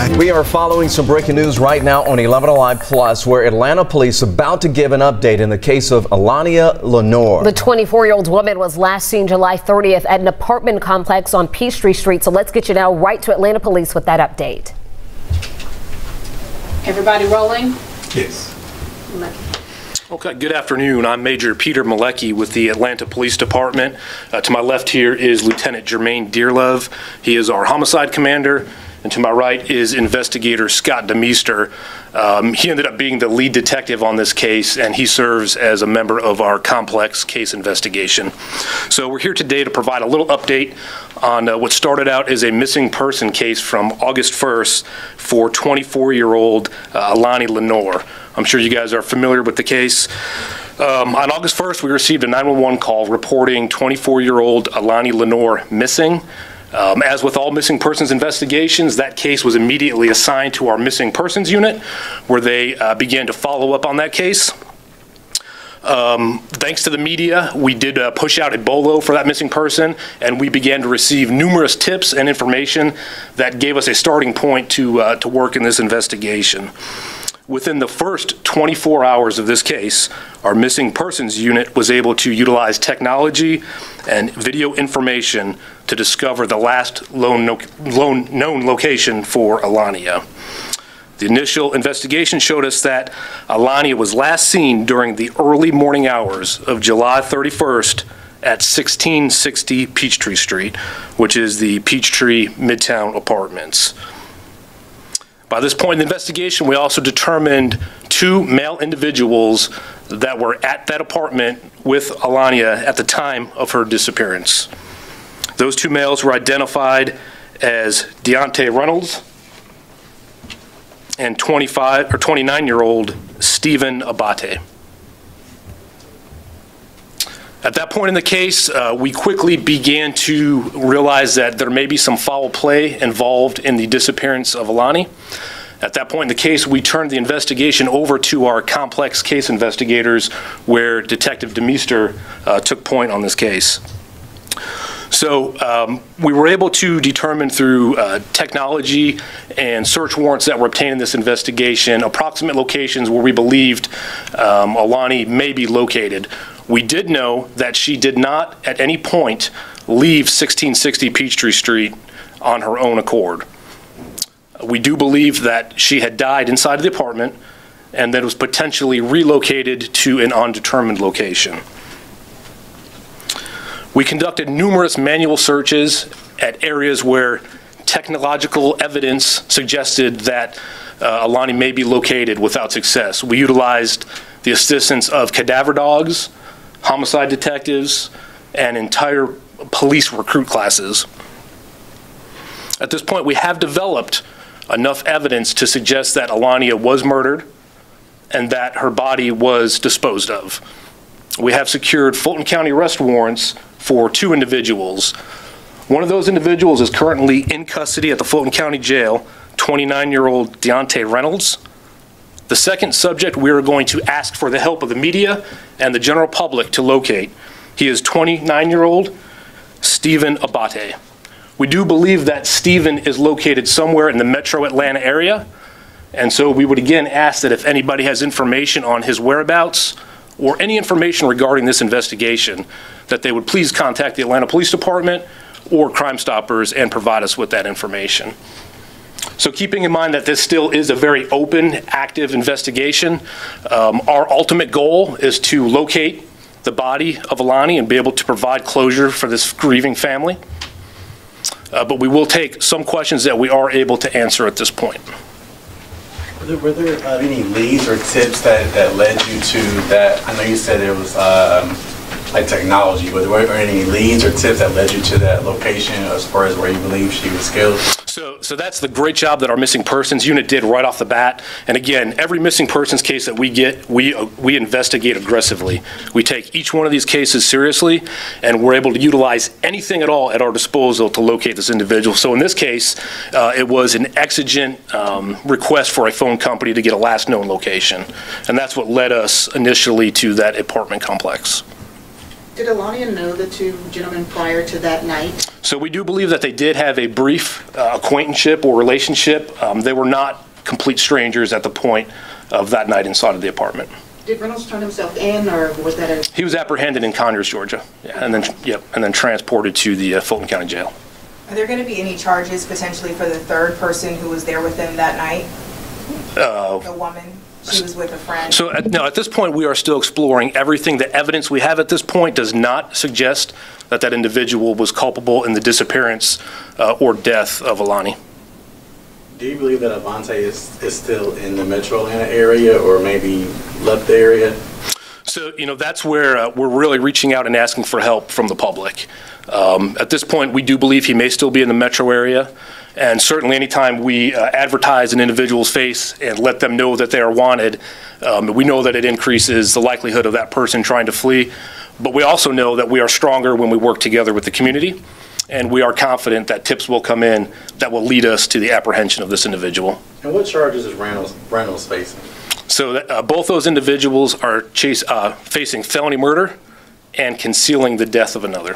back. We are following some breaking news right now on 11 Alive Plus, where Atlanta police about to give an update in the case of Allahnia Lenoir. The 24-year-old woman was last seen July 30th at an apartment complex on Peachtree Street. So let's get you now right to Atlanta police with that update. Everybody rolling? Yes. Okay, good afternoon. I'm Major Peter Malecki with the Atlanta Police Department. To my left here is Lieutenant Jermaine Dearlove. He is our homicide commander. And to my right is Investigator Scott DeMeester. He ended up being the lead detective on this case, and he serves as a member of our complex case investigation. So we're here today to provide a little update on what started out as a missing person case from August 1st for 24-year-old Allahnia Lenoir. I'm sure you guys are familiar with the case. On August 1st, we received a 911 call reporting 24-year-old Allahnia Lenoir missing. As with all missing persons investigations, that case was immediately assigned to our missing persons unit, where they began to follow up on that case. Thanks to the media, we did push out a BOLO for that missing person, and we began to receive numerous tips and information that gave us a starting point to work in this investigation. Within the first 24 hours of this case, our missing persons unit was able to utilize technology and video information to discover the last known location for Allahnia. The initial investigation showed us that Allahnia was last seen during the early morning hours of July 31st at 1660 Peachtree Street, which is the Peachtree Midtown Apartments. By this point in the investigation, we also determined two male individuals that were at that apartment with Allahnia at the time of her disappearance. Those two males were identified as Diante Reynolds and 29-year-old Steve Oboite. At that point in the case, we quickly began to realize that there may be some foul play involved in the disappearance of Allahnia. At that point in the case, we turned the investigation over to our complex case investigators, where Detective DeMeester took point on this case. So we were able to determine through technology and search warrants that were obtained in this investigation approximate locations where we believed Allahnia may be located. We did know that she did not at any point leave 1660 Peachtree Street on her own accord. We do believe that she had died inside of the apartment and that it was potentially relocated to an undetermined location. We conducted numerous manual searches at areas where technological evidence suggested that Allahnia may be located without success. We utilized the assistance of cadaver dogs, homicide detectives, and entire police recruit classes. At this point, we have developed enough evidence to suggest that Allahnia was murdered and that her body was disposed of. We have secured Fulton County arrest warrants for two individuals. One of those individuals is currently in custody at the Fulton County Jail, 29-year-old Diante Reynolds. The second subject we are going to ask for the help of the media and the general public to locate. He is 29-year-old Steve Oboite. We do believe that Stephen is located somewhere in the metro Atlanta area, and so we would again ask that if anybody has information on his whereabouts or any information regarding this investigation, that they would please contact the Atlanta Police Department or Crime Stoppers and provide us with that information. So keeping in mind that this still is a very open, active investigation, our ultimate goal is to locate the body of Allahnia and be able to provide closure for this grieving family. But we will take some questions that we are able to answer at this point. Were there any leads or tips that led you to that? I know you said it was like technology, but were there any leads or tips that led you to that location as far as where you believe she was killed? So that's the great job that our missing persons unit did right off the bat. And again, every missing persons case that we get, we investigate aggressively. We take each one of these cases seriously, and we're able to utilize anything at all at our disposal to locate this individual. So in this case, it was an exigent request for a phone company to get a last known location. And that's what led us initially to that apartment complex. Did Allahnia know the two gentlemen prior to that night? So we do believe that they did have a brief acquaintanceship or relationship. They were not complete strangers at the point of that night inside of the apartment. Did Reynolds turn himself in, or was that a... He was apprehended in Conyers, Georgia, and then transported to the Fulton County Jail. Are there going to be any charges potentially for the third person who was there with them that night? The woman, she was with a friend. So no, at this point we are still exploring everything. The evidence we have at this point does not suggest that that individual was culpable in the disappearance or death of Alani. Do you believe that Diante is still in the Metro Atlanta area, or maybe left the area? So, that's where we're really reaching out and asking for help from the public. At this point, we do believe he may still be in the metro area. And certainly anytime we advertise an individual's face and let them know that they are wanted, we know that it increases the likelihood of that person trying to flee. But we also know that we are stronger when we work together with the community. And we are confident that tips will come in that will lead us to the apprehension of this individual. And what charges is Reynolds facing? So both those individuals are facing felony murder and concealing the death of another.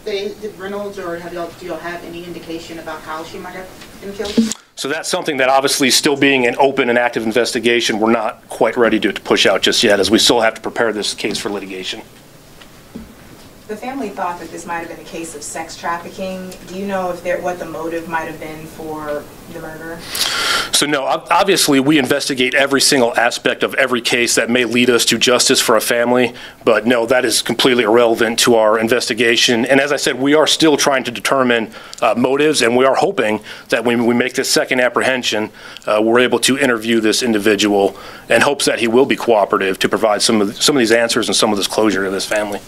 Did Reynolds, or do y'all have any indication about how she might have been killed? So that's something that obviously, still being an open and active investigation, we're not quite ready to push out just yet, as we still have to prepare this case for litigation. The family thought that this might have been a case of sex trafficking. Do you know what the motive might have been for the murder? So no, obviously we investigate every single aspect of every case that may lead us to justice for a family, but no, that is completely irrelevant to our investigation. And as I said, we are still trying to determine motives, and we are hoping that when we make this second apprehension, we're able to interview this individual in hopes that he will be cooperative to provide some of these answers and some of this closure to this family.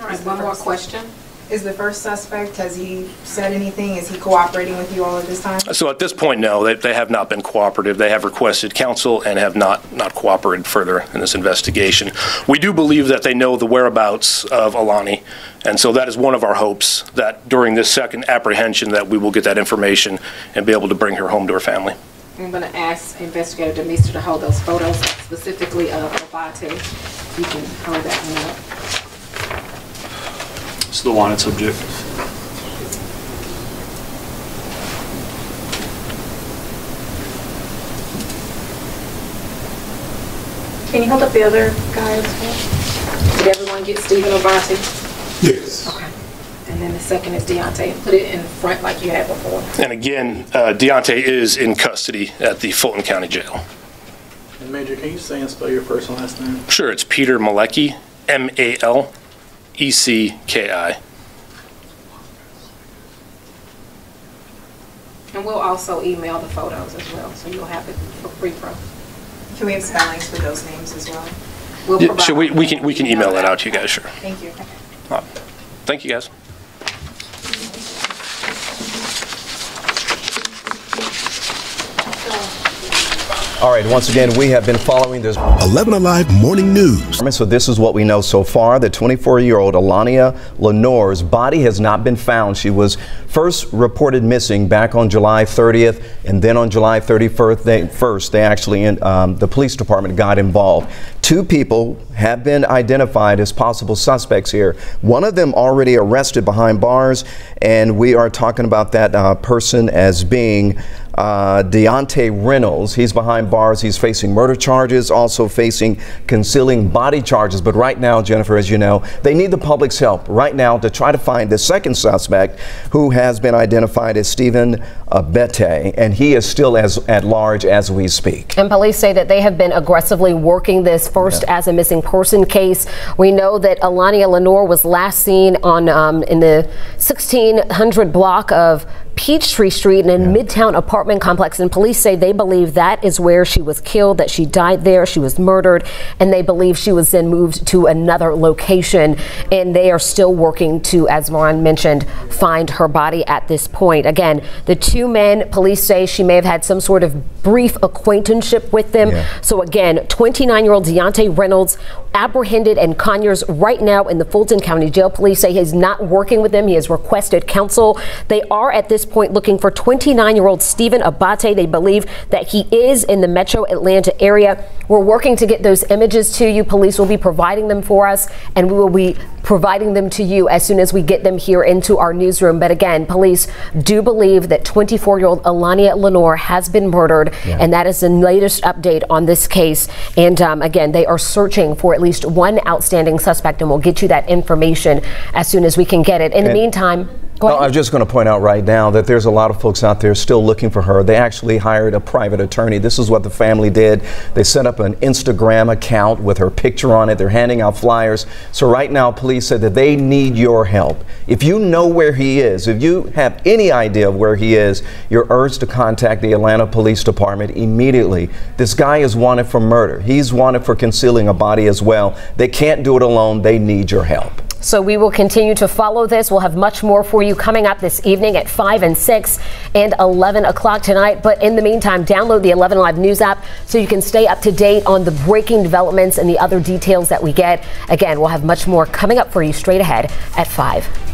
All right, one more question. Is the first suspect, has he said anything? Is he cooperating with you all at this time? So at this point, no, they have not been cooperative. They have requested counsel and have not cooperated further in this investigation. We do believe that they know the whereabouts of Alani, and so that is one of our hopes, that during this second apprehension that we will get that information and be able to bring her home to her family. I'm going to ask Investigator Demister to hold those photos, specifically of Oboite. You can hold that one up. It's the wanted subject. Can you hold up the other guy as well? Did everyone get Stephen Oboite? Yes. Okay. And then the second is Diante. Put it in front like you had before. And again, Diante is in custody at the Fulton County Jail. And Major, can you say and spell your first and last name? Sure, it's Peter Malecki, M-A-L-E-C-K-I. And we'll also email the photos as well, so you'll have it for pre-pro. Can we have spellings for those names as well? We'll Sure, we can email that out to you guys, sure. Thank you. Thank you, guys. All right, once again, we have been following this 11 Alive Morning News. So this is what we know so far. The 24-year-old Allahnia Lenoir's body has not been found. She was first reported missing back on July 30th, and then on July 31st, the police department got involved. Two people have been identified as possible suspects here. One of them already arrested behind bars, and we are talking about that person as being Diante Reynolds. He's behind bars. He's facing murder charges, also facing concealing body charges. But right now, Jennifer, as you know, they need the public's help right now to try to find the second suspect, who has been identified as Steve Oboite, and he is still at large as we speak. And police say that they have been aggressively working this first as a missing person case. We know that Allahnia Lenoir was last seen on in the 1600 block of Peachtree Street in a Midtown apartment complex, and police say they believe that is where she was killed, that she died there, she was murdered, and they believe she was then moved to another location, and they are still working to, as Ron mentioned, find her body at this point. Again, the two men, police say she may have had some sort of brief acquaintanceship with them. So again, 29-year-old Diante Reynolds apprehended in Conyers right now in the Fulton County Jail. Police say he's not working with them. He has requested counsel. They are at this this point looking for 29-year-old Steve Oboite. They believe that he is in the metro Atlanta area. We're working to get those images to you. Police will be providing them for us, and we will be providing them to you as soon as we get them here into our newsroom. But again, police do believe that 24-year-old Allahnia Lenoir has been murdered, and that is the latest update on this case. And again, they are searching for at least one outstanding suspect, and we'll get you that information as soon as we can get it. In the meantime, go ahead. I was just going to point out right now that there's a lot of folks out there still looking for her. They actually hired a private attorney. This is what the family did. They set up an Instagram account with her picture on it. They're handing out flyers. So right now, police said that they need your help. If you know where he is, if you have any idea of where he is, you're urged to contact the Atlanta Police Department immediately. This guy is wanted for murder. He's wanted for concealing a body as well. They can't do it alone. They need your help. So we will continue to follow this. We'll have much more for you coming up this evening at 5 and 6 and 11 o'clock tonight. But in the meantime, download the 11 Live News app so you can stay up to date on the breaking developments and the other details that we get. Again, we'll have much more coming up for you straight ahead at 5.